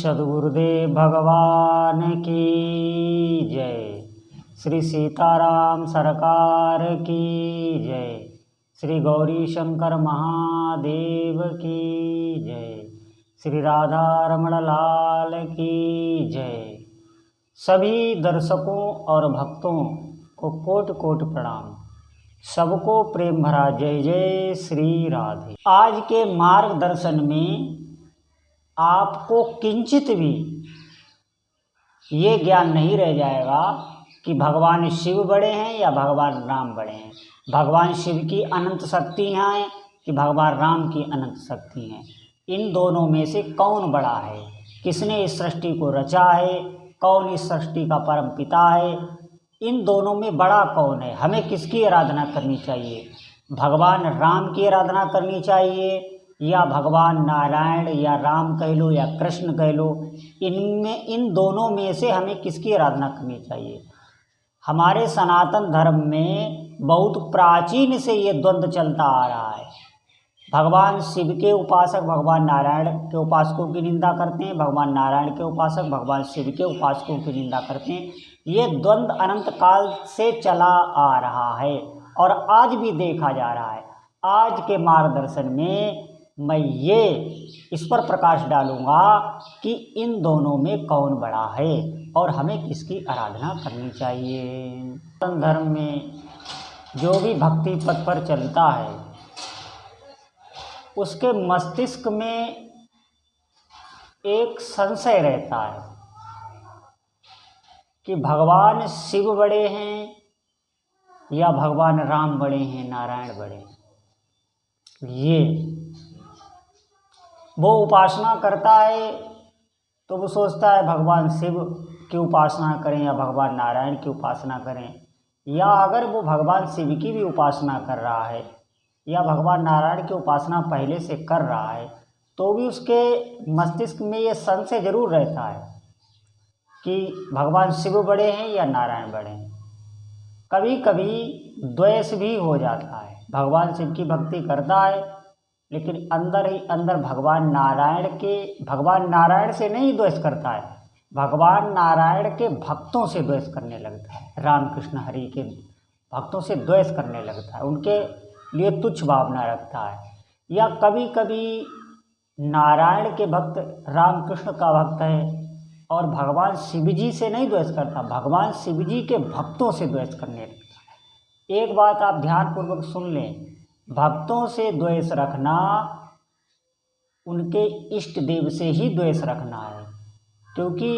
सद्गुरुदेव भगवान की जय। श्री सीताराम सरकार की जय। श्री गौरी शंकर महादेव की जय। श्री राधा रमण लाल की जय। सभी दर्शकों और भक्तों को कोटि कोटि प्रणाम। सबको प्रेम भरा जय जय श्री राधे। आज के मार्गदर्शन में आपको किंचित भी ये ज्ञान नहीं रह जाएगा कि भगवान शिव बड़े हैं या भगवान राम बड़े हैं, भगवान शिव की अनंत शक्ति हैं कि भगवान राम की अनंत शक्ति हैं। इन दोनों में से कौन बड़ा है, किसने इस सृष्टि को रचा है, कौन इस सृष्टि का परम पिता है, इन दोनों में बड़ा कौन है। हमें किसकी आराधना करनी चाहिए, भगवान राम की आराधना करनी चाहिए या भगवान नारायण या राम कह लो या कृष्ण कह लो, इन दोनों में से हमें किसकी आराधना करनी चाहिए। हमारे सनातन धर्म में बहुत प्राचीन से ये द्वंद्व चलता आ रहा है। भगवान शिव के उपासक भगवान नारायण के उपासकों की निंदा करते हैं, भगवान नारायण के उपासक भगवान शिव के उपासकों की निंदा करते हैं। ये द्वंद्व अनंत काल से चला आ रहा है और आज भी देखा जा रहा है। आज के मार्गदर्शन में मैं ये इस पर प्रकाश डालूंगा कि इन दोनों में कौन बड़ा है और हमें किसकी आराधना करनी चाहिए। धर्म में जो भी भक्ति पथ पर चलता है उसके मस्तिष्क में एक संशय रहता है कि भगवान शिव बड़े हैं या भगवान राम बड़े हैं, नारायण बड़े हैं। ये वो उपासना करता है तो वो सोचता है भगवान शिव की उपासना करें या भगवान नारायण की उपासना करें, या अगर वो भगवान शिव की भी उपासना कर रहा है या भगवान नारायण की उपासना पहले से कर रहा है तो भी उसके मस्तिष्क में ये संशय जरूर रहता है कि भगवान शिव बड़े हैं या नारायण बड़े हैं। कभी कभी द्वेष भी हो जाता है, भगवान शिव की भक्ति करता है लेकिन अंदर ही अंदर भगवान नारायण से नहीं द्वेष करता है, भगवान नारायण के भक्तों से द्वेष करने लगता है, रामकृष्ण हरि के भक्तों से द्वेष करने लगता है, उनके लिए तुच्छ भावना रखता है। या कभी कभी नारायण के भक्त रामकृष्ण का भक्त है और भगवान शिव जी से नहीं द्वेष करता, भगवान शिव जी के भक्तों से द्वेष करने लगता है। एक बात आप ध्यानपूर्वक सुन लें, भक्तों से द्वेष रखना उनके इष्ट देव से ही द्वेष रखना है, क्योंकि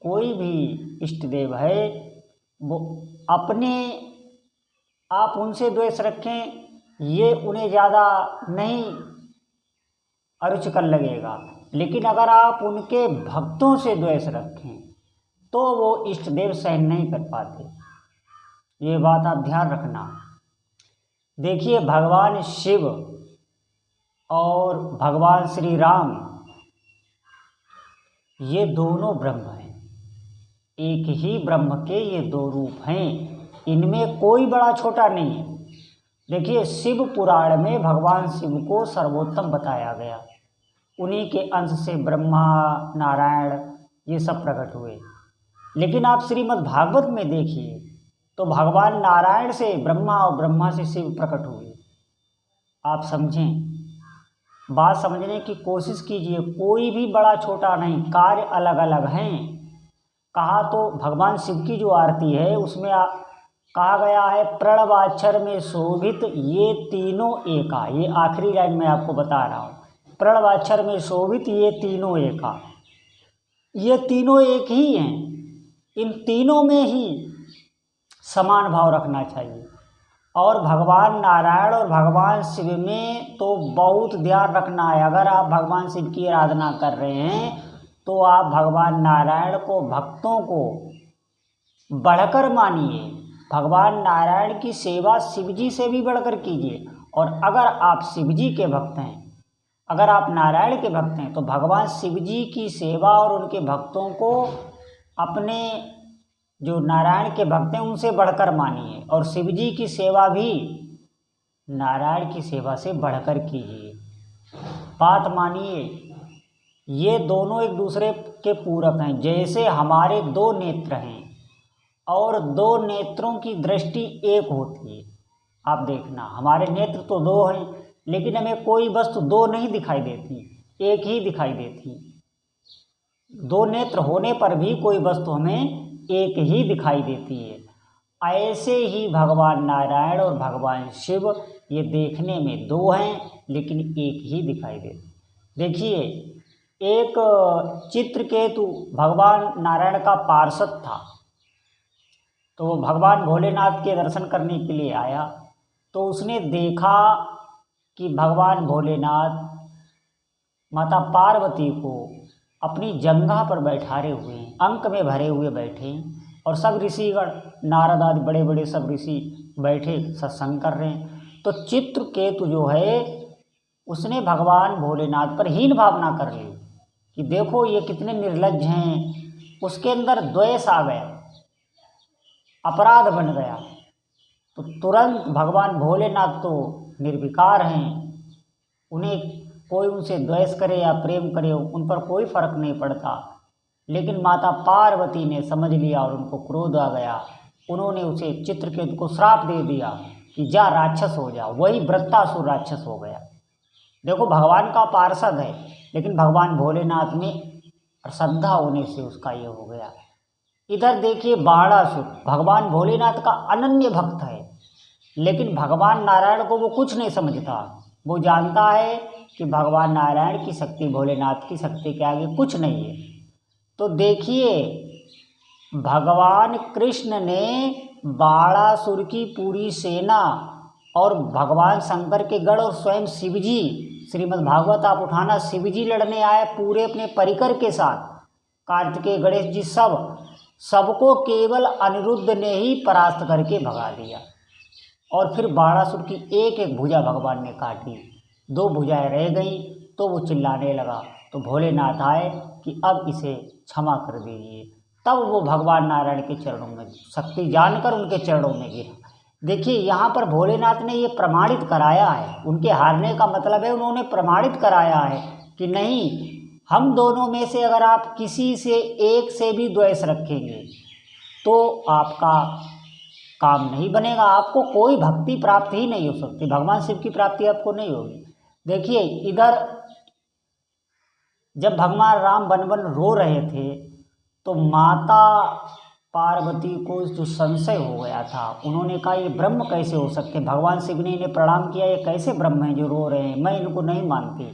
कोई भी इष्ट देव है वो अपने आप उनसे द्वेष रखें ये उन्हें ज़्यादा नहीं अरुचिकर लगेगा, लेकिन अगर आप उनके भक्तों से द्वेष रखें तो वो इष्ट देव सहन नहीं कर पाते। ये बात आप ध्यान रखना। देखिए, भगवान शिव और भगवान श्री राम ये दोनों ब्रह्म हैं, एक ही ब्रह्म के ये दो रूप हैं, इनमें कोई बड़ा छोटा नहीं है। देखिए, शिव पुराण में भगवान शिव को सर्वोत्तम बताया गया, उन्हीं के अंश से ब्रह्मा नारायण ये सब प्रकट हुए। लेकिन आप श्रीमद् भागवत में देखिए तो भगवान नारायण से ब्रह्मा और ब्रह्मा से शिव प्रकट हुए। आप समझें, बात समझने की कोशिश कीजिए, कोई भी बड़ा छोटा नहीं, कार्य अलग अलग हैं। कहा तो भगवान शिव की जो आरती है उसमें कहा गया है प्रणवाक्षर में शोभित ये तीनों एका। ये आखिरी लाइन में आपको बता रहा हूँ, प्रणवाक्षर में शोभित ये तीनों एका, ये तीनों एक ही हैं। इन तीनों में ही समान भाव रखना चाहिए। और भगवान नारायण और भगवान शिव में तो बहुत ध्यान रखना है। अगर आप भगवान शिव की आराधना कर रहे हैं तो आप भगवान नारायण को भक्तों को बढ़कर मानिए, भगवान नारायण की सेवा शिव जी से भी बढ़कर कीजिए। और अगर आप शिव जी के भक्त हैं, अगर आप नारायण के भक्त हैं तो भगवान शिव जी की सेवा और उनके भक्तों को अपने जो नारायण के भक्त हैं उनसे बढ़कर मानिए, और शिव जी की सेवा भी नारायण की सेवा से बढ़कर कीजिए। बात मानिए, ये दोनों एक दूसरे के पूरक हैं। जैसे हमारे दो नेत्र हैं और दो नेत्रों की दृष्टि एक होती है। आप देखना, हमारे नेत्र तो दो हैं लेकिन हमें कोई वस्तु दो नहीं दिखाई देती, एक ही दिखाई देती। दो नेत्र होने पर भी कोई वस्तु हमें एक ही दिखाई देती है। ऐसे ही भगवान नारायण और भगवान शिव ये देखने में दो हैं लेकिन एक ही दिखाई देते। देखिए, एक चित्रकेतु भगवान नारायण का पार्षद था, तो वो भगवान भोलेनाथ के दर्शन करने के लिए आया। तो उसने देखा कि भगवान भोलेनाथ माता पार्वती को अपनी जंघा पर बैठारे हुए हैं, अंक में भरे हुए बैठे, और सब ऋषिगण नारद आदि बड़े बड़े सब ऋषि बैठे सत्संग कर रहे हैं। तो चित्रकेतु जो है उसने भगवान भोलेनाथ पर हीन भावना कर ली कि देखो ये कितने निर्लज्ज हैं। उसके अंदर द्वेष आ गया, अपराध बन गया। तो तुरंत भगवान भोलेनाथ तो निर्विकार हैं, उन्हें कोई उनसे द्वेष करे या प्रेम करे उन पर कोई फर्क नहीं पड़ता। लेकिन माता पार्वती ने समझ लिया और उनको क्रोध आ गया। उन्होंने उसे चित्रकेतु को श्राप दे दिया कि जा राक्षस हो जा। वही वृत्तासुर राक्षस हो गया। देखो, भगवान का पार्षद है लेकिन भगवान भोलेनाथ में श्रद्धा होने से उसका ये हो गया। इधर देखिए, बाणासुर भगवान भोलेनाथ का अनन्य भक्त है लेकिन भगवान नारायण को वो कुछ नहीं समझता। वो जानता है कि भगवान नारायण की शक्ति भोलेनाथ की शक्ति के आगे कुछ नहीं है। तो देखिए, भगवान कृष्ण ने बाणासुर की पूरी सेना और भगवान शंकर के गढ़ और स्वयं शिवजी, श्रीमद् भागवत आप उठाना, शिवजी लड़ने आए पूरे अपने परिकर के साथ, कार्तिकेय गणेश जी सबको केवल अनिरुद्ध ने ही परास्त करके भगा दिया। और फिर बाणासुर की एक एक भुजा भगवान ने काटी, दो भुजाएं रह गई। तो वो चिल्लाने लगा। तो भोलेनाथ आए कि अब इसे क्षमा कर दीजिए। तब वो भगवान नारायण के चरणों में शक्ति जानकर उनके चरणों में गिरा। देखिए, यहाँ पर भोलेनाथ ने ये प्रमाणित कराया है, उनके हारने का मतलब है उन्होंने प्रमाणित कराया है कि नहीं, हम दोनों में से अगर आप किसी से एक से भी द्वेष रखेंगे तो आपका काम नहीं बनेगा, आपको कोई भक्ति प्राप्त ही नहीं हो सकती, भगवान शिव की प्राप्ति आपको नहीं होगी। देखिए, इधर जब भगवान राम वन वन रो रहे थे तो माता पार्वती को जो संशय हो गया था, उन्होंने कहा ये ब्रह्म कैसे हो सकते। भगवान शिव ने इन्हें प्रणाम किया, ये कैसे ब्रह्म हैं जो रो रहे हैं, मैं इनको नहीं मानती।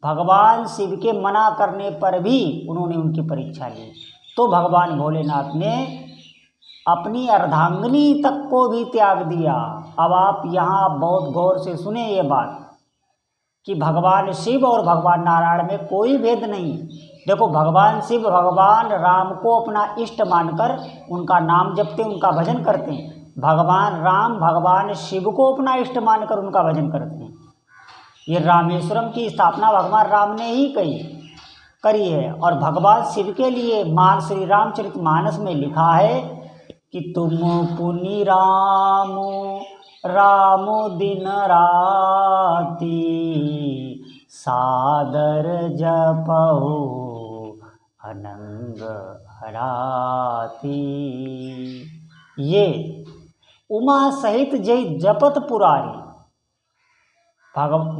भगवान शिव के मना करने पर भी उन्होंने उनकी परीक्षा ली। तो भगवान भोलेनाथ ने अपनी अर्धांगिनी तक को भी त्याग दिया। अब आप यहाँ बहुत गौर से सुने ये बात कि भगवान शिव और भगवान नारायण में कोई भेद नहीं। देखो, भगवान शिव भगवान राम को अपना इष्ट मानकर उनका नाम जपते, उनका भजन करते हैं। भगवान राम भगवान शिव को अपना इष्ट मानकर उनका भजन करते हैं। ये रामेश्वरम की स्थापना भगवान राम ने ही करी है। और भगवान शिव के लिए श्री रामचरितमानस में लिखा है कि तुम पुनि रामो दिन राती सादर जपहु अनंग हराती। ये उमा सहित जय जपत पुरारी,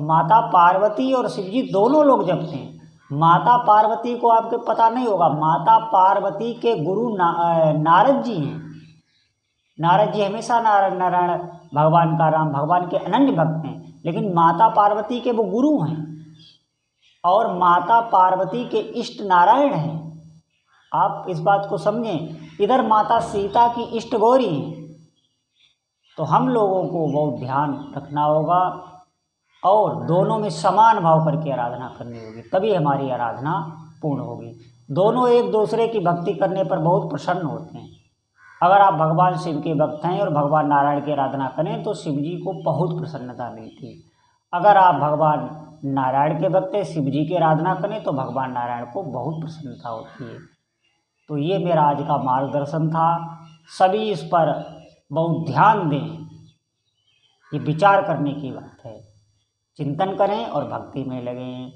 माता पार्वती और शिवजी दोनों लोग जपते हैं। माता पार्वती को आपके पता नहीं होगा, माता पार्वती के गुरु नारद जी हैं। नारद जी हमेशा नारायण भगवान का, राम भगवान के अनन्य भक्त हैं, लेकिन माता पार्वती के वो गुरु हैं और माता पार्वती के इष्ट नारायण हैं। आप इस बात को समझें। इधर माता सीता की इष्ट गौरी हैं। तो हम लोगों को बहुत ध्यान रखना होगा और दोनों में समान भाव करके आराधना करनी होगी, तभी हमारी आराधना पूर्ण होगी। दोनों एक दूसरे की भक्ति करने पर बहुत प्रसन्न होते हैं। अगर आप भगवान शिव के भक्त हैं और भगवान नारायण की आराधना करें तो शिव जी को बहुत प्रसन्नता मिलती है। अगर आप भगवान नारायण के भक्त हैं, शिव जी की आराधना करें तो भगवान नारायण को बहुत प्रसन्नता होती है। तो ये मेरा आज का मार्गदर्शन था। सभी इस पर बहुत ध्यान दें, ये विचार करने की बात है। चिंतन करें और भक्ति में लगें।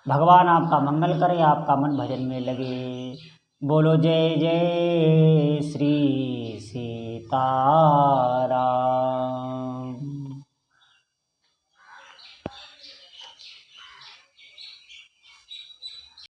भगवान आपका मंगल करें, आपका मन भजन में लगे। बोलो जय जय श्री सीता